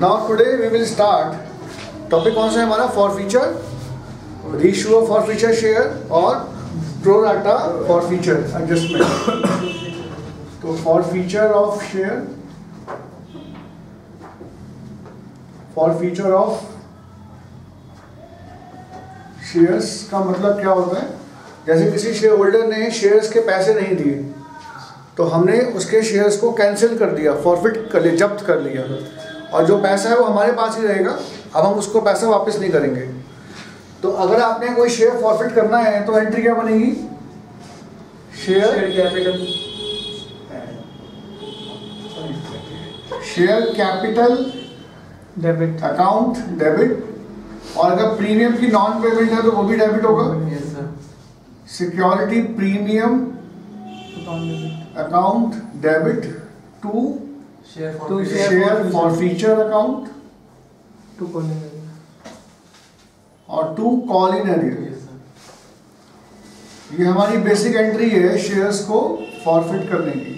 Now today we will start, topic कौन सा है हमारा? Forfeiture, reissue of forfeiture share और pro rata forfeiture adjustment. तो forfeiture of share, forfeiture of shares का मतलब क्या होता है? जैसे किसी शेयर होल्डर ने शेयर्स के पैसे नहीं दिए तो हमने उसके शेयर्स को कैंसिल कर दिया, फॉरफिट कर लिया, जब्त कर लिया, और जो पैसा है वो हमारे पास ही रहेगा। अब हम उसको पैसा वापस नहीं करेंगे। तो अगर आपने कोई शेयर फॉरफिट करना है तो एंट्री क्या बनेगी? Share capital, share capital debit account debit, और अगर प्रीमियम की नॉन पेमेंट है तो वो भी डेबिट होगा। Security premium account debit to share forfeiture account to call और टू कॉल इन एरियर। ये हमारी बेसिक एंट्री है शेयर्स को फॉरफिट करने की।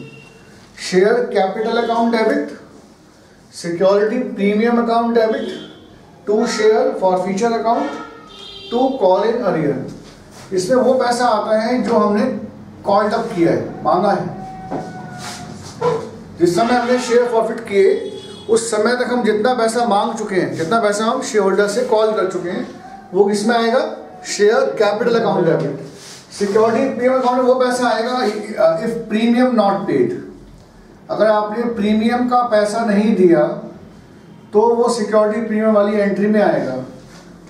Share capital account debit, security premium account debit, to share forfeiture account, to call in arrear. इसमें वो पैसा आता है जो हमने कॉल्ड अप किया है, मांगा है। जिस समय हमने शेयर फॉरफिट किए उस समय तक हम जितना पैसा मांग चुके हैं, जितना पैसा हम शेयर होल्डर से कॉल कर चुके हैं, वो किसमें आएगा? Share capital account debit. Security premium account में वो पैसा आएगा इफ प्रीमियम नॉट पेड। अगर आपने प्रीमियम का पैसा नहीं दिया तो वो सिक्योरिटी प्रीमियम वाली एंट्री में आएगा,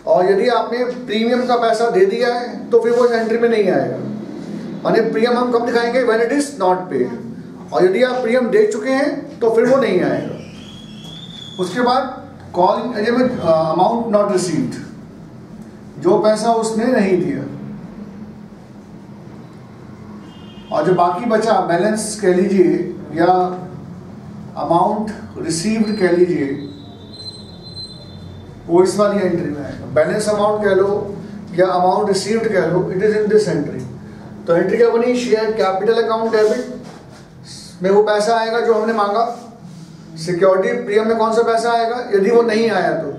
और यदि आपने प्रीमियम का पैसा दे दिया है तो फिर वो इस एंट्री में नहीं आएगा। माने प्रीमियम हम कब दिखाएंगे? When it is not paid. और यदि आप प्रीमियम दे चुके हैं तो फिर वो नहीं आएगा। उसके बाद कॉलिंग एरियर में अमाउंट नॉट रिसीव्ड, जो पैसा उसने नहीं दिया, और जो बाकी बचा बैलेंस कह लीजिए या अमाउंट रिसीव्ड कह लीजिए, वो इस वाली एंट्री में आएगा। बैलेंस अमाउंट कह लो या अमाउंट रिसीव्ड कह लो, it is in this entry. तो एंट्री क्या बनी? शेयर कैपिटल अकाउंट डेबिट में वो पैसा आएगा जो हमने मांगा। सिक्योरिटी प्रीमियम में कौन सा पैसा आएगा यदि वो नहीं आया तो?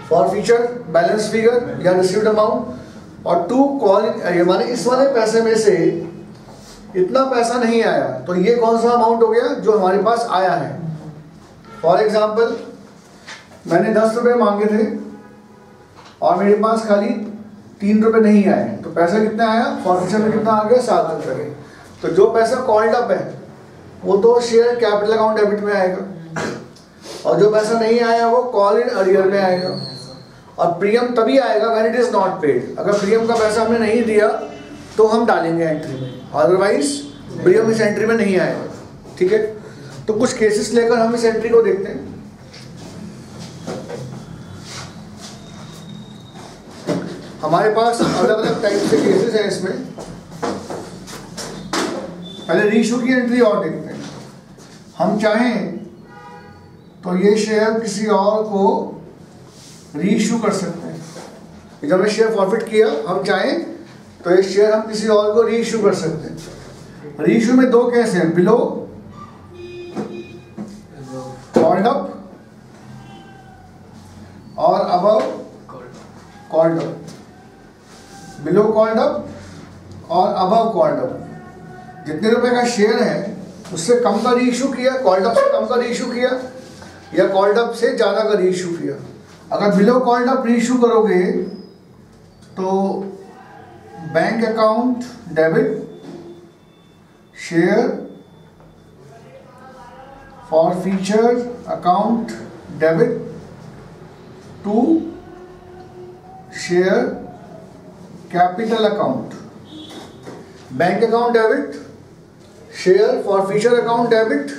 फॉर फीचर बैलेंस फिगर या रिसीव्ड अमाउंट, और टू कॉल इन, माने इस वाले पैसे में से इतना पैसा नहीं आया तो ये कौन सा अमाउंट हो गया जो हमारे पास आया है। फॉर एग्जाम्पल, मैंने 10 रुपये मांगे थे और मेरे पास खाली 3 रुपये नहीं आए, तो पैसा कितना आया? फॉरफिचर में कितना आ गया? 7 रुपये। तो जो पैसा कॉल्ड अप है वो तो शेयर कैपिटल अकाउंट डेबिट में आएगा, और जो पैसा नहीं आया वो कॉल इन अरियर में आएगा। और प्रीमियम तभी आएगा when it is not paid. अगर प्रीमियम का पैसा हमने नहीं दिया तो हम डालेंगे एंट्री में, अदरवाइज प्रीमियम इस एंट्री में नहीं आएगा। ठीक है, तो कुछ केसेस लेकर हम इस एंट्री को देखते हैं। हमारे पास अलग अलग टाइप के केसेस हैं इसमें। पहले रीइश्यू की एंट्री और देखते हैं। हम चाहें तो ये शेयर किसी और को रीइश्यू कर सकते हैं। जब हमने शेयर फॉरफिट किया, हम चाहें तो ये शेयर हम किसी और को रीइश्यू कर सकते हैं। रीइश्यू में 2 केस हैं, बिलो कॉल्ड अप और above called up. Below called up और अबव कॉल्ड अप। जितने रुपए का शेयर है उससे कम का रीइश्यू किया, कॉल्ड अप से कम का रीइश्यू किया, या कॉल्ड अप से ज़्यादा का रीइश्यू किया। अगर बिलो कॉल्ड अप रीइश्यू करोगे तो bank account debit, share forfeiture account debit to share capital account. Bank account debit, share forfeiture account debit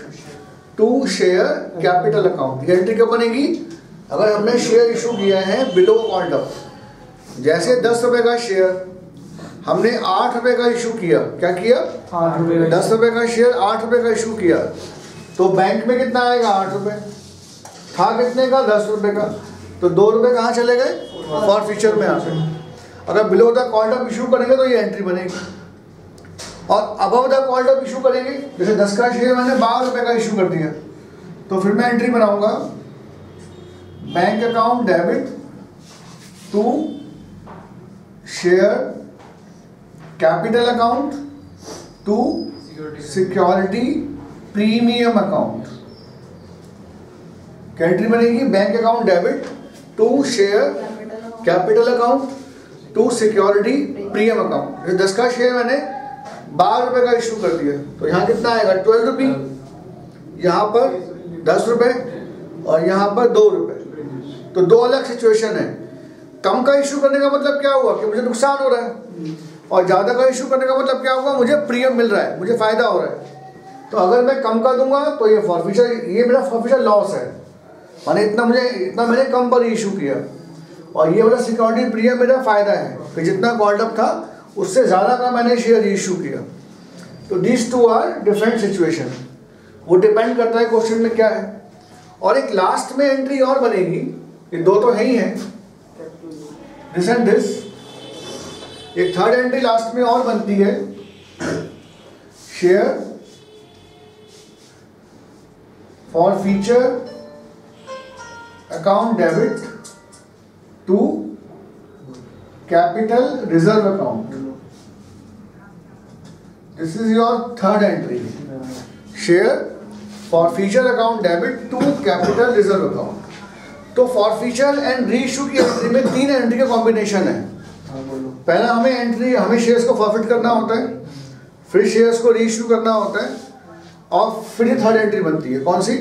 to share capital account. ये entry कब बनेगी? अगर हमने शेयर इशू किया है below called up. जैसे 10 रुपये का शेयर हमने 8 रुपये का इशू किया, क्या किया? 8 रुपये। 10 रुपये का शेयर 8 रुपये का इशू किया, तो बैंक में कितना आएगा? 8 रुपये। था कितने का? 10 रुपये का। तो 2 रुपये कहाँ चले गए? फॉर फीचर में आ गए। अगर below the called up issue करेंगे तो ये एंट्री बनेगी, और above the called up issue करेंगे, जैसे 10 का शेयर मैंने 12 रुपये का इशू कर दिया, तो फिर मैं एंट्री बनाऊंगा bank account debit to share capital account to security premium account. क्या एंट्री बनेगी? Bank account debit to share capital account to security premium account. 10 का शेयर मैंने 12 रुपए का इशू कर दिया, तो यहाँ कितना आएगा? 12 रुपये, यहाँ पर 10 रुपए और यहाँ पर 2 रुपए। तो दो अलग सिचुएशन है। कम का इशू करने का मतलब क्या हुआ कि मुझे नुकसान हो रहा है, और ज़्यादा का इशू करने का मतलब क्या हुआ? मुझे प्रीमियम मिल रहा है, मुझे फायदा हो रहा है। तो अगर मैं कम का दूंगा तो ये फॉरफीचर, ये मेरा फॉरफीचर लॉस है, माने इतना मैंने कम पर इशू किया, और ये वाला सिक्योरिटी प्रीमियम मेरा फायदा है कि जितना कॉल्ड अप था उससे ज़्यादा का मैंने शेयर इशू किया। तो this two are different situation, वो डिपेंड करता है क्वेश्चन में क्या है। और एक लास्ट में एंट्री और बनेगी, ये दो तो है ही है, दिस एंड दिस। एक थर्ड एंट्री लास्ट में और बनती है, share forfeiture account debit to capital reserve account. This is your third entry, share forfeiture account debit to capital reserve account. तो forfeiture and reissue की entry में 3 entry का combination है। पहला हमें shares को forfeit करना होता है, फिर शेयर्स को री इशू करना होता है, और फिर ये थर्ड एंट्री बनती है। कौन सी?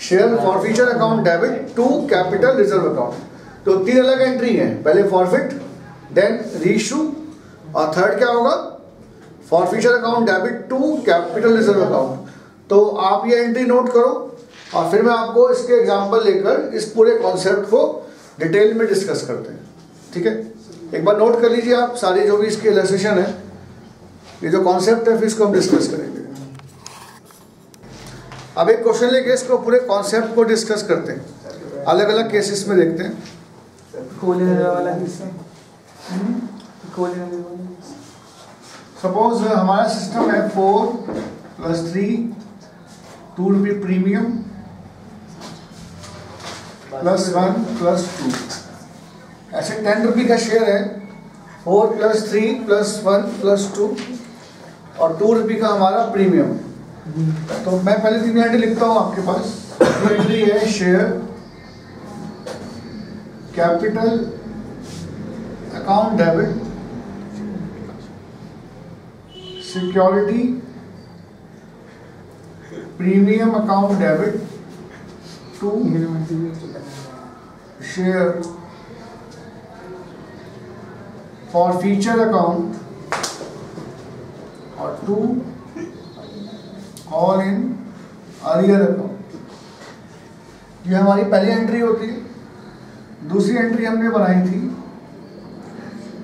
Share forfeiture account debit to capital reserve account. तो 3 अलग एंट्री हैं, पहले फॉरफिट, देन री इशू, और थर्ड क्या होगा? Forfeiture account debit to capital reserve account. तो आप ये एंट्री नोट करो, और फिर मैं आपको इसके एग्जांपल लेकर इस पूरे कॉन्सेप्ट को डिटेल में डिस्कस करते हैं। ठीक है, एक बार नोट कर लीजिए आप सारे जो भी इसके इलस्ट्रेशन है, ये जो कॉन्सेप्ट है फिर इसको हम डिस्कस करेंगे। अब एक क्वेश्चन लेके इसको पूरे कॉन्सेप्ट को डिस्कस करते हैं, अलग अलग केसेस में देखते हैं। सपोज हमारा सिस्टम है 4 + 3 2 रुपये प्रीमियम +1 +2, ऐसे 10 रुपये का शेयर है। 4 + 3 +1 +2 और 2 रुपये का हमारा प्रीमियम। तो मैं पहले 3 एंट्री लिखता हूँ आपके पास। एंट्री है share capital account debit security premium account debit to share forfeiture account और 2 ऑल इन अरियर अकाउंट। ये हमारी पहली एंट्री होती है। दूसरी एंट्री हमने बनाई थी,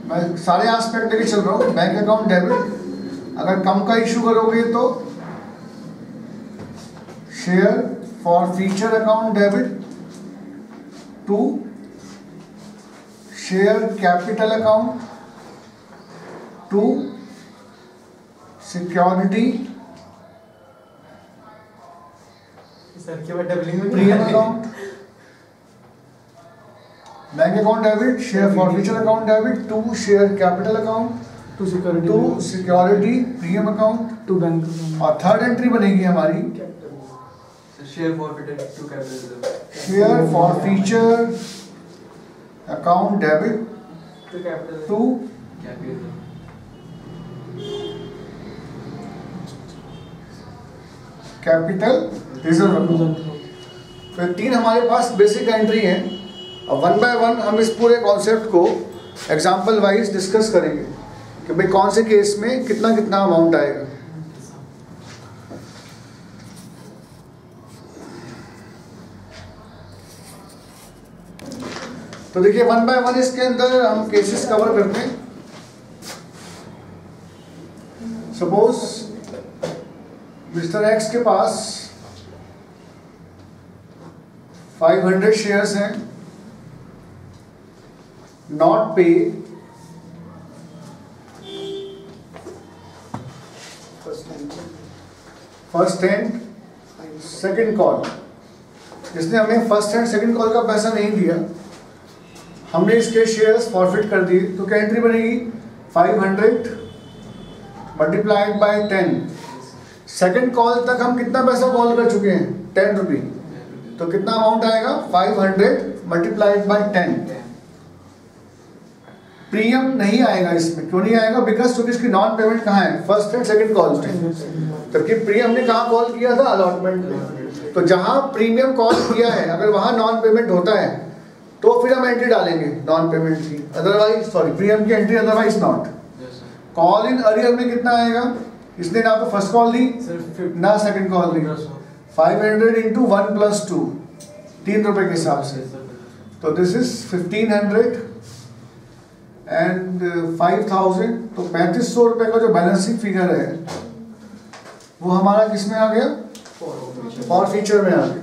मैं सारे एस्पेक्ट लेके चल रहा हूँ। बैंक अकाउंट डेबिट, अगर कम का इशू करोगे तो share forfeiture account debit to share capital account to security premium account. Bank account debit, share forfeiture account debit to share capital account to security premium account to bank. और third entry बनेगी हमारी share forfeiture account debit to capital reserve account. तो 3 हमारे पास basic entry हैं। अब 1 bye 1 हम इस पूरे कॉन्सेप्ट को एग्जाम्पल वाइज डिस्कस करेंगे कि भाई कौन से केस में कितना कितना अमाउंट आएगा। तो देखिए 1 बाय 1 इसके अंदर हम केसेस कवर करते हैं। सपोज मिस्टर एक्स के पास 500 शेयर्स हैं, नॉट पे, फर्स्ट एंड सेकंड कॉल। जिसने हमें फर्स्ट एंड सेकंड कॉल का पैसा नहीं दिया, हमने इसके शेयर्स फॉरफिट कर दिए, तो क्या एंट्री बनेगी? 500 मल्टीप्लाइड बाय 10। सेकंड कॉल तक हम कितना पैसा कॉल कर चुके हैं? 10 रुपी। तो कितना अमाउंट आएगा? 500 मल्टीप्लाइड बाय 10। प्रीमियम नहीं आएगा इसमें। क्यों नहीं आएगा? बिकॉज क्योंकि इसकी नॉन पेमेंट कहाँ है? फर्स्ट एंड सेकंड कॉल में। जबकि प्रीमियम ने कहाँ कॉल किया था? अलॉटमेंट में। तो जहां प्रीमियम कॉल किया है, अगर वहां नॉन पेमेंट होता है तो फिर हम एंट्री डालेंगे नॉन पेमेंट की, अदरवाइज सॉरी प्रीमियम की entry, otherwise not. Call in arrear में कितना आएगा? इसने ना तो फर्स्ट कॉल दी ना सेकंड कॉल दी। 500 इंटू 1 प्लस 2, 3 रुपए के हिसाब से। तो दिस इज 1500 एंड 5000। तो 3500 रुपए का जो बैलेंसिंग फिगर है वो हमारा किस में आ गया? फॉर फीचर में आ गया।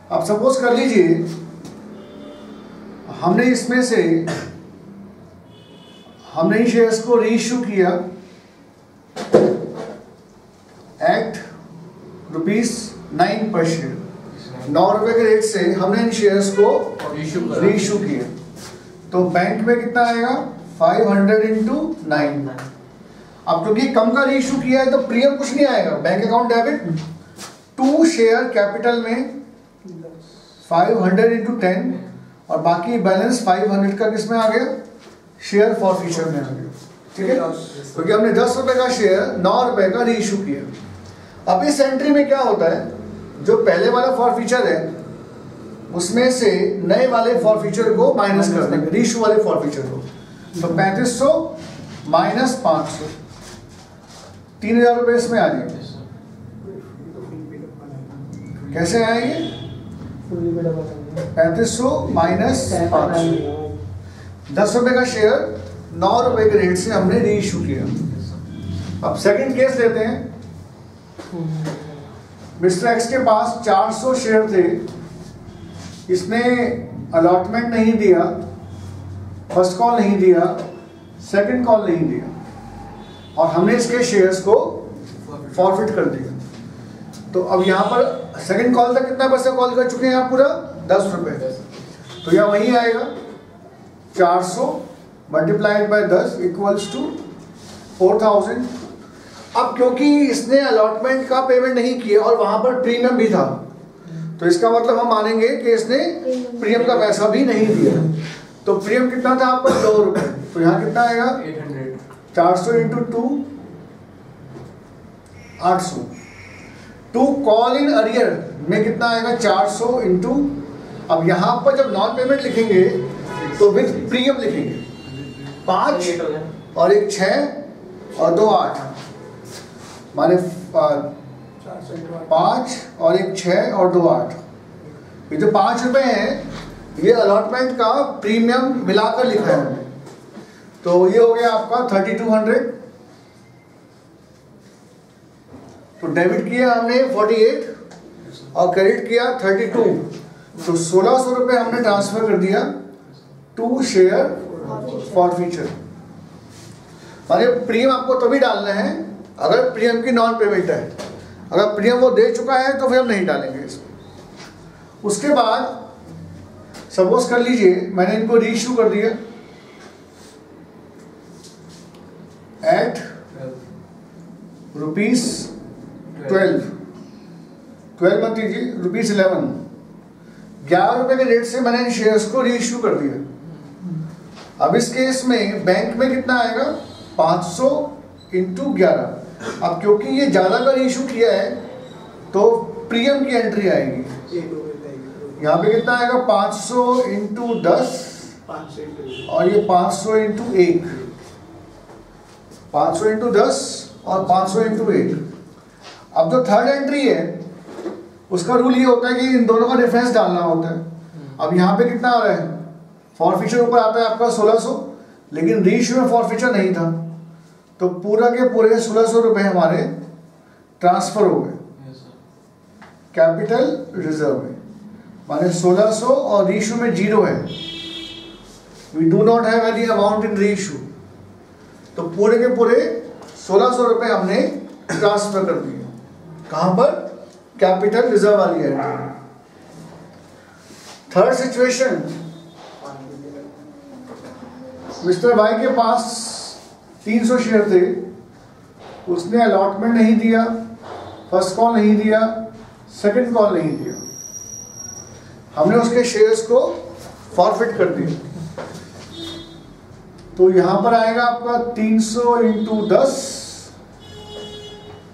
अब सपोज कर लीजिए हमने इसमें से हमने इन शेयर्स को रीइश्यू किया एट ₹9 पर शेयर। 9 रुपए के रेट से हमने इन शेयर्स को रीइश्यू किया, तो बैंक में कितना आएगा? 500 इंटू 9। अब क्योंकि कम का रीइश्यू किया है तो प्रीमियम कुछ नहीं आएगा, bank account debit. 2 share capital में 500 इंटू 10 और बाकी बैलेंस 500 का किस में आ गया? शेयर फॉर फ्यूचर में आ गया। ठीक है, क्योंकि हमने 10 रुपए का शेयर 9 रुपए का रीइश्यू किया। अब इस एंट्री में क्या होता है? जो पहले वाला फॉर फ्यूचर है उसमें से नए वाले फॉर फ्यूचर को माइनस कर देंगे, रीइश्यू वाले फॉर फ्यूचर को। तो 3500 माइनस 500, 3000 रुपए इसमें आ जाएंगे। कैसे आएंगे? 3500 माइनस 500। 10 रुपए का शेयर 9 रुपए के रेट से हमने रीइश्यू किया। अब सेकंड केस लेते हैं। मिस्टर एक्स के पास 400 शेयर थे, इसने अलॉटमेंट नहीं दिया, फर्स्ट कॉल नहीं दिया, सेकंड कॉल नहीं दिया और हमने इसके शेयर्स को फॉरफिट कर दिया। तो अब यहाँ पर सेकंड कॉल तक कितना पैसा कॉल कर चुके हैं आप? पूरा 10 रुपए। तो यहाँ वही आएगा 400 मल्टीप्लाइड बाय 10 इक्वल्स टू 4000। अब क्योंकि इसने अलॉटमेंट का पेमेंट नहीं किया और वहां पर प्रीमियम भी था, तो इसका मतलब हम मानेंगे कि इसने प्रीमियम का पैसा भी नहीं दिया। तो प्रीमियम कितना था आपका? 2 रुपए। तो यहाँ कितना आएगा? 400 इंटू 2 800। 2 कॉल इन अरियर में कितना आएगा? 400 इंटू, अब यहाँ पर जब नॉन पेमेंट लिखेंगे तो विद प्रीमियम लिखेंगे। 5 और 1 6 और 2 8, माने 5 और 1 6 और 2 8। ये जो 5 रुपए हैं ये अलॉटमेंट का प्रीमियम मिलाकर लिखा है हमने। तो ये हो गया आपका 3200। तो डेबिट किया हमने 48 और क्रेडिट किया 32। तो 1600 रुपए हमने ट्रांसफर कर दिया टू शेयर फॉर फ्यूचर। माने प्रीमियम आपको तभी डालना है अगर प्रीमियम की नॉन पेमेंट है। अगर प्रीमियम वो दे चुका है तो फिर हम नहीं डालेंगे इसमें। उसके बाद सपोज कर लीजिए मैंने इनको रीइश्यू कर दिया एट ₹12 मत दीजिए, ₹11। 11 रुपए के रेट से मैंने इन शेयर्स को रीइश्यू कर दिया। अब इस केस में बैंक में कितना आएगा? 500 इंटू 11। अब क्योंकि ये ज़्यादा का रीइश्यू किया है तो प्रीमियम की एंट्री आएगी। यहाँ पे कितना आएगा? 500 इंटू 10 और ये 500 इंटू 1, 500 इंटू 10 और 500 इंटू 1। अब जो थर्ड एंट्री है उसका रूल ये होता है कि इन दोनों का डिफरेंस डालना होता है। अब यहाँ पे कितना आ रहा है? फॉर फ्यूचर ऊपर आता है आपका 1600, लेकिन रीइश्यू में फॉर फ्यूचर नहीं था, तो पूरा के पूरे 1600 रुपए हमारे ट्रांसफर हो गए कैपिटल रिजर्व में। माने 1600 और रीइश्यू में 0 है। We do not have any amount in reissue. तो पूरे के पूरे 1600 रुपए हमने ट्रांसफर कर दिए। कहां पर? कैपिटल रिजर्व वाली entry. Third situation, mister Y के पास 300 शेयर थे, उसने अलॉटमेंट नहीं दिया, फर्स्ट कॉल नहीं दिया, सेकंड कॉल नहीं दिया, हमने उसके शेयर्स को फॉरफिट कर दिया। तो यहां पर आएगा आपका 300 इंटू 10,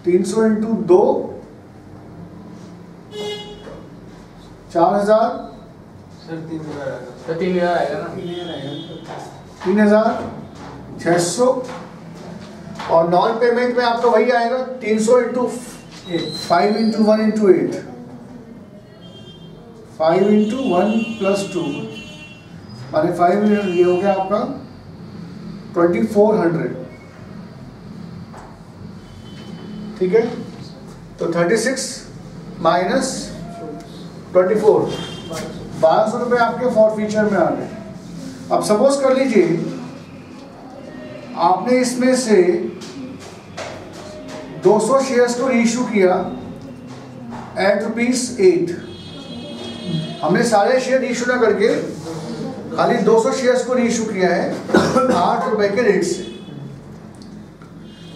300 इंटू 2, 4000, सर 3000 आएगा। तो 3000 आएगा ना। 3600, और नॉन पेमेंट में आपका वही आएगा 300 into 5 into 1 into 8, 5 into 1 plus 2 माने 5, ये हो गया आपका 2400। ठीक है, तो 36 माइनस 24, 1200 रुपये आपके फॉरफीचर में आ गए। अब सपोज कर लीजिए आपने इसमें से 200 शेयर्स को रीइश्यू किया एट ₹8। हमने सारे शेयर इशू ना करके खाली 200 शेयर्स को रीइश्यू किया है 8 रुपए के रेट से।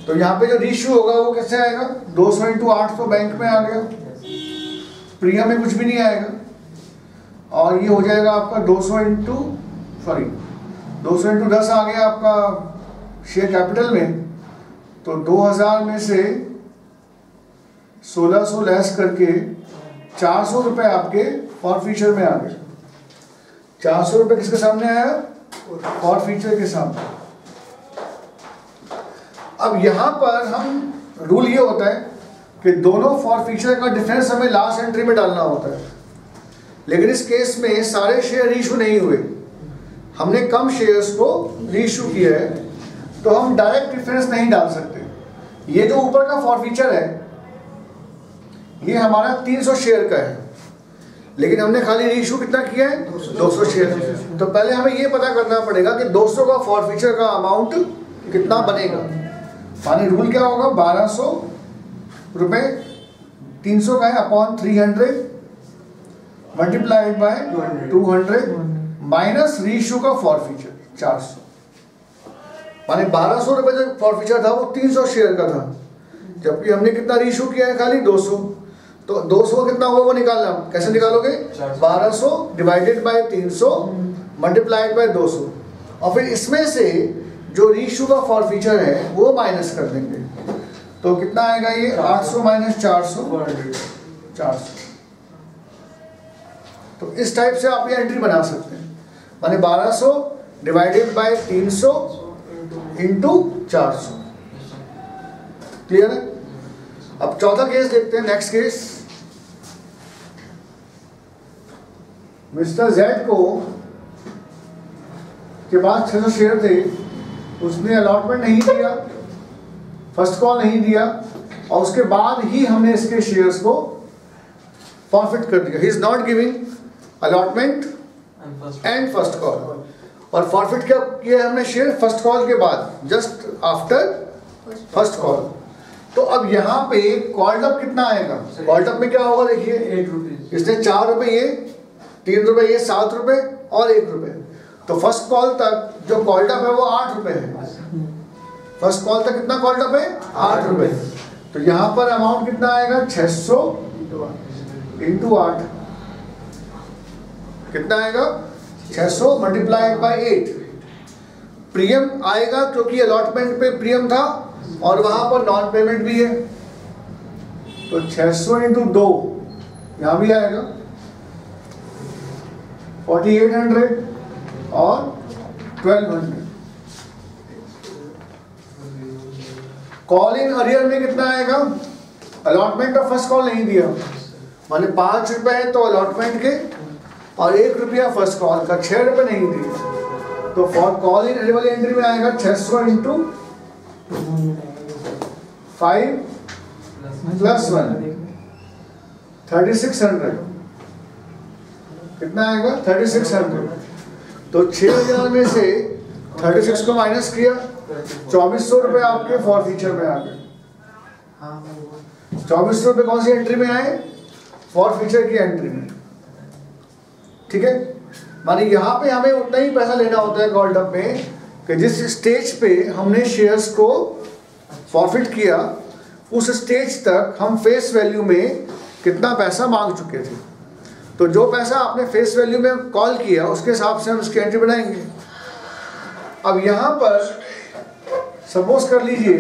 तो यहाँ पे जो रीइश्यू होगा वो कैसे आएगा? 200 इंटू 8 तो बैंक में आ गया, प्रीमियम में कुछ भी नहीं आएगा, और ये हो जाएगा आपका 200 इंटू 10 आ गया आपका शेयर कैपिटल में। तो 2000 में से 1600 लेस करके 400 रुपए आपके फॉरफीचर में आ गए। 400 रुपए किसके सामने आया? फॉरफीचर के सामने। अब यहां पर हम रूल ये होता है कि दोनों फॉरफीचर का डिफरेंस हमें लास्ट एंट्री में डालना होता है, लेकिन इस केस में सारे शेयर रीइश्यू नहीं हुए, हमने कम शेयर्स को रीइश्यू किया है, तो हम डायरेक्ट डिफरेंस नहीं डाल सकते। ये जो ऊपर का फॉरफीचर है ये हमारा 300 शेयर का है, लेकिन हमने खाली रीइश्यू कितना किया है? 200 शेयर। तो पहले हमें ये पता करना पड़ेगा कि 200 का फॉरफीचर का अमाउंट कितना बनेगा। माने रूल क्या होगा? 1200 रुपए 300 का है upon 300 multiplied by 200 minus reissue का फॉरफीचर 400। माने 1200 रुपए जो फॉरफीचर था वो 300 शेयर का था, जबकि हमने कितना रीइश्यू किया है? खाली 200। तो 200 कितना होगा वो निकालना, कैसे निकालोगे? 1200 डिवाइडेड बाय 300 मल्टीप्लाइड बाय 200, और फिर इसमें से जो रीइश्यू का फॉरफीचर है वो माइनस कर देंगे। तो कितना आएगा ये? 800 माइनस 400, 400। तो इस टाइप से आप ये एंट्री बना सकते हैं। माने 1200 डिवाइडेड बाय 300 इंटू 400। क्लियर है? अब चौथा केस देखते हैं। नेक्स्ट केस, मिस्टर जेड को के पास 600 शेयर थे, उसने अलॉटमेंट नहीं दिया, फर्स्ट कॉल नहीं दिया, और उसके बाद ही हमने इसके शेयर्स को फॉरफिट कर दिया। He is not giving allotment and first call, और फॉरफिट क्या किया हमने? शेयर फर्स्ट कॉल के बाद, जस्ट आफ्टर फर्स्ट कॉल। तो अब यहाँ पे कॉल्ड अप कितना आएगा? कॉल्ड अप में क्या होगा देखिए, 8 रुपीज। इसने 4 रुपए ये, 3 रुपए ये, 7 रुपए और 1 रुपए। तो फर्स्ट कॉल तक जो कॉल्ड अप है वो 8 रुपए है। फर्स्ट कॉल तक कितना कॉल्ड अप है? 8 रुपए। तो यहाँ पर अमाउंट कितना आएगा? 600 इंटू 8 कितना आएगा? 600 मल्टीप्लाइड बाय 8। प्रीमियम आएगा क्योंकि अलॉटमेंट पे प्रीमियम था और वहां पर नॉन पेमेंट भी है, तो 600 इंटू 2 यहां भी आएगा 4800 और 1200। कॉल इन अरियर में कितना आएगा? अलॉटमेंट और फर्स्ट कॉल नहीं दिया, माने 5 रुपए है तो अलॉटमेंट के, और 1 रुपया फर्स्ट कॉल का, 6 रुपए नहीं दिए। तो फॉर कॉल इन अरियर वाली एंट्री में आएगा 600 इंटू 5 प्लस 1 3600। कितना आएगा? 3600। तो 6000 में से 36 को माइनस किया, 2400 रुपए आपके फॉरफीचर में आ गए। 2400 रुपए कौन सी एंट्री में आए? फॉरफीचर की एंट्री में, ठीक है। माने यहाँ पे हमें उतना ही पैसा लेना होता है कॉल्ड अप में कि जिस स्टेज पे हमने शेयर्स को फॉरफिट किया उस स्टेज तक हम फेस वैल्यू में कितना पैसा मांग चुके थे। तो जो पैसा आपने फेस वैल्यू में कॉल किया उसके हिसाब से हम उसकी एंट्री बनाएंगे। अब यहाँ पर सपोज कर लीजिए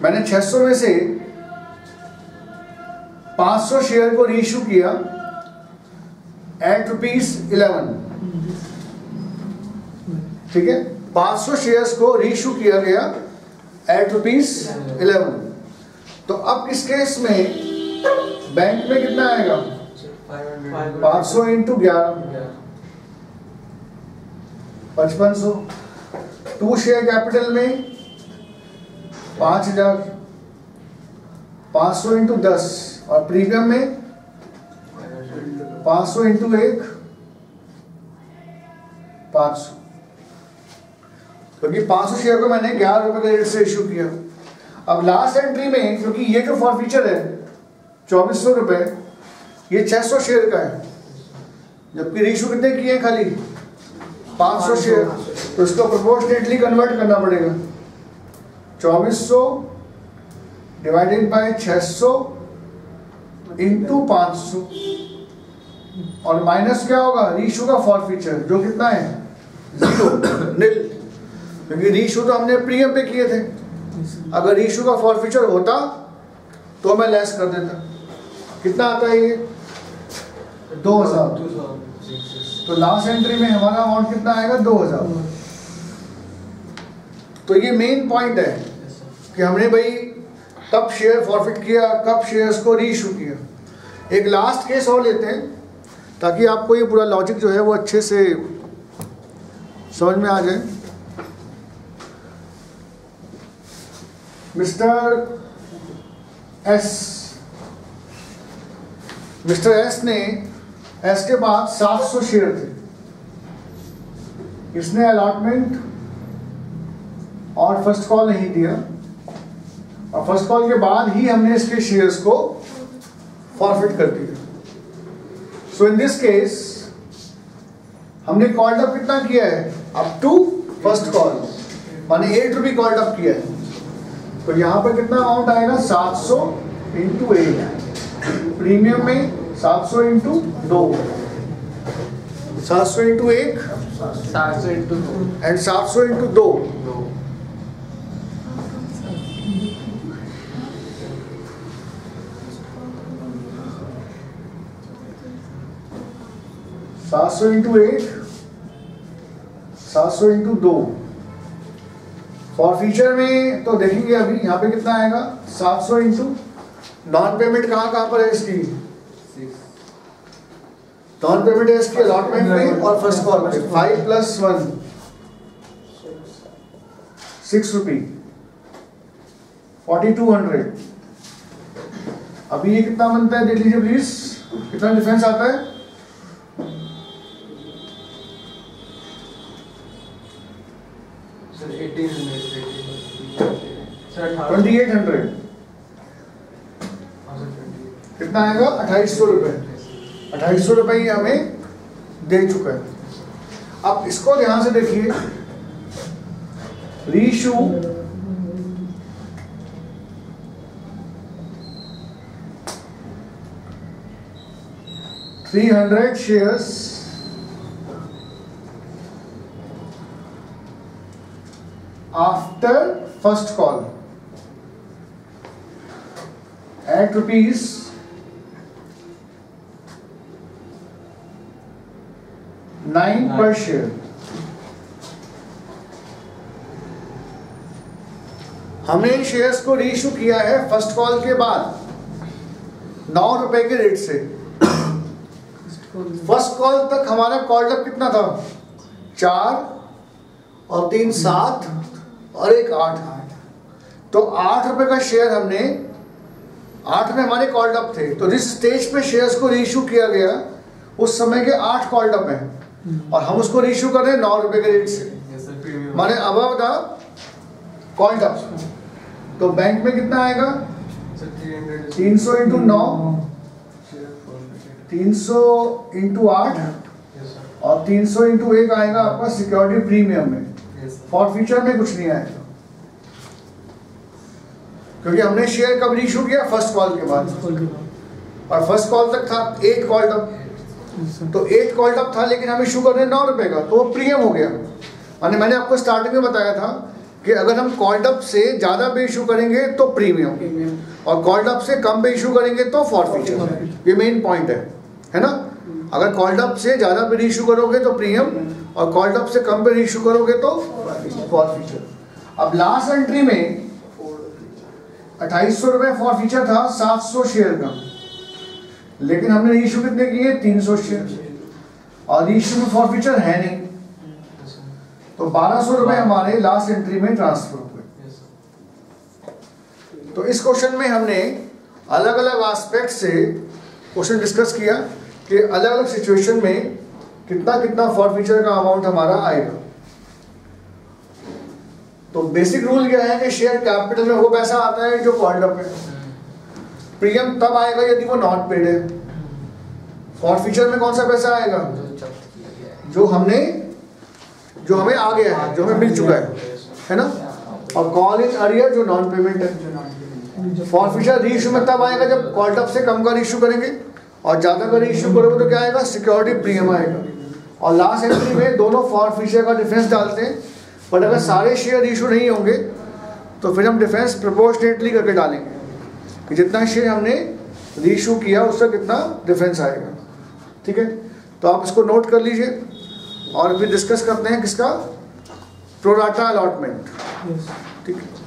मैंने 600 में से 500 शेयर को रीइश्यू किया एट ₹11, ठीक है। 500 शेयर्स को रीइश्यू किया गया एट ₹11। तो अब इस केस में बैंक में कितना आएगा? 500 इंटू 11 5500। 2 शेयर कैपिटल में 5000, 500 इंटू 10 और प्रीमियम में 500 इंटू 1 500, क्योंकि 500 शेयर को मैंने 11 रुपए के रेट से इश्यू किया। अब लास्ट एंट्री में क्योंकि ये जो फॉरफीचर है 2400 रुपए, ये 600 शेयर का है, जबकि रीइश्यू कितने किए हैं? खाली 500 शेयर। तो इसको प्रोपोर्शनेटली कन्वर्ट करना पड़ेगा। 2400 डिवाइडेड बाय 600 इंटू 500 और माइनस क्या होगा? रीइश्यू का फॉरफीचर जो कितना है? 0 नील, क्योंकि रीइश्यू तो हमने प्रीमियम पे किए थे। अगर रीइश्यू का फॉरफीचर होता तो मैं लेस कर देता। कितना आता है ये? 2000। तो लास्ट एंट्री में हमारा अमाउंट कितना आएगा? 2000। तो ये मेन पॉइंट है कि हमने भाई कब शेयर फॉरफिट किया, कब शेयर्स को रीइश्यू किया। एक लास्ट केस और लेते हैं ताकि आपको ये पूरा लॉजिक जो है वो अच्छे से समझ में आ जाए। मिस्टर एस के बाद 700 शेयर थे। इसने अलॉटमेंट और फर्स्ट कॉल नहीं दिया और फर्स्ट कॉल के बाद ही हमने इसके शेयर्स को फॉरफिट कर दिया। सो इन दिस केस हमने कॉल्ड अप कितना किया है? अप टू फर्स्ट कॉल, माने 8 रुपये कॉल्ड अप किया है। तो यहाँ पर कितना अमाउंट आएगा? 700 इंटू 8। प्रीमियम में 700 into 2, 700 into 1 700 into and 700 into 2। 700 into 8, 700 into 2। Forfeiture में तो देखेंगे अभी यहाँ पे कितना आएगा? 700 इंटू नॉन पेमेंट कहाँ पर है इसकी? नॉन पेमेंट है इसकी अलॉटमेंट में और फर्स्ट कॉल में। 5 + 1 6 रुपये 4200। अभी ये कितना बनता है? देख लीजिए प्लीज, कितना डिफरेंस आता है? सर 1800 2800। कितना आएगा? 2800 रुपये। 2800 रुपये ही हमें दे चुका है। अब इसको ध्यान से देखिए, reissue $300 shares after first call at ₹9 per share. हमने इन शेयर्स को रीइश्यू किया है फर्स्ट कॉल के बाद 9 रुपए के रेट से। फर्स्ट कॉल तक हमारा कॉल्ड अप कितना था? 4 और 3 7 और 1 8। तो 8 रुपए का शेयर हमने, 8 में हमारे कॉल्ड अप थे। तो जिस स्टेज पे शेयर्स को रीइश्यू किया गया उस समय के 8 कॉल्ड अप हैं और हम उसको रीइश्यू कर रहे हैं 9 रुपए के रेट से, माने अबव द कॉल्ड अप। तो बैंक में कितना आएगा? Sir 300 300 into 9, 300 into 8 yes sir और 300 इंटू 1 आएगा आपका सिक्योरिटी प्रीमियम में। यस फॉरफीचर में कुछ नहीं आएगा, क्योंकि हमने शेयर कब इशू किया? फर्स्ट कॉल के बाद, और फर्स्ट कॉल तक था 8 कॉल्ड अप, तो 8 कॉल्ड अप था, लेकिन हम इशू कर रहे हैं 9 रुपए का, तो वो प्रीमियम हो गया। माने मैंने आपको स्टार्टिंग में बताया था कि अगर हम कॉल्ड अप से ज़्यादा पे इशू करेंगे तो प्रीमियम, और कॉल्ड अप से कम पे इशू करेंगे तो फॉरफीचर। ये मेन पॉइंट है ना? अगर कॉल्ड अप से ज़्यादा पे इशू करोगे तो प्रीमियम, और कॉल्ड अप से कम पे इशू करोगे तो फॉरफीचर। अब लास्ट एंट्री में 2800 रुपये फॉरफीचर था 700 शेयर का, लेकिन हमने इशू कितने किए? 300 शेयर, और इशू में फॉरफीचर है नहीं, तो 1200 रुपये हमारे लास्ट एंट्री में ट्रांसफर हुए। यस सर तो इस क्वेश्चन में हमने अलग अलग एस्पेक्ट से क्वेश्चन डिस्कस किया कि अलग अलग सिचुएशन में कितना कितना फॉरफीचर का अमाउंट हमारा आएगा। तो बेसिक रूल क्या है कि शेयर कैपिटल में वो पैसा आता है जो कॉल्ड अप है, प्रीमियम तब आएगा यदि वो नॉट पेड है, फॉरफीचर में कौन सा पैसा आएगा? जो हमें आ गया है, जो हमें मिल चुका है ना? और कॉल इन अरियर जो नॉन पेमेंट है। फॉरफीचर रीइशू में तब आएगा जब कॉल्ड अप से कम का रीइशू करेंगे, और ज़्यादा का रीइशू करोगे तो क्या आएगा? सिक्योरिटी प्रीमियम आएगा। और लास्ट एंट्री में दोनों फॉरफीचर का डिफरेंस डालते हैं, बट अगर सारे शेयर इशू नहीं होंगे तो फिर हम डिफरेंस प्रोपोर्शनेटली करके डालेंगे कि जितना शेयर हमने रीइशू किया उससे कितना डिफरेंस आएगा। ठीक है, तो आप इसको नोट कर लीजिए और फिर डिस्कस करते हैं किसका? Pro rata allotment. Yes. ठीक है।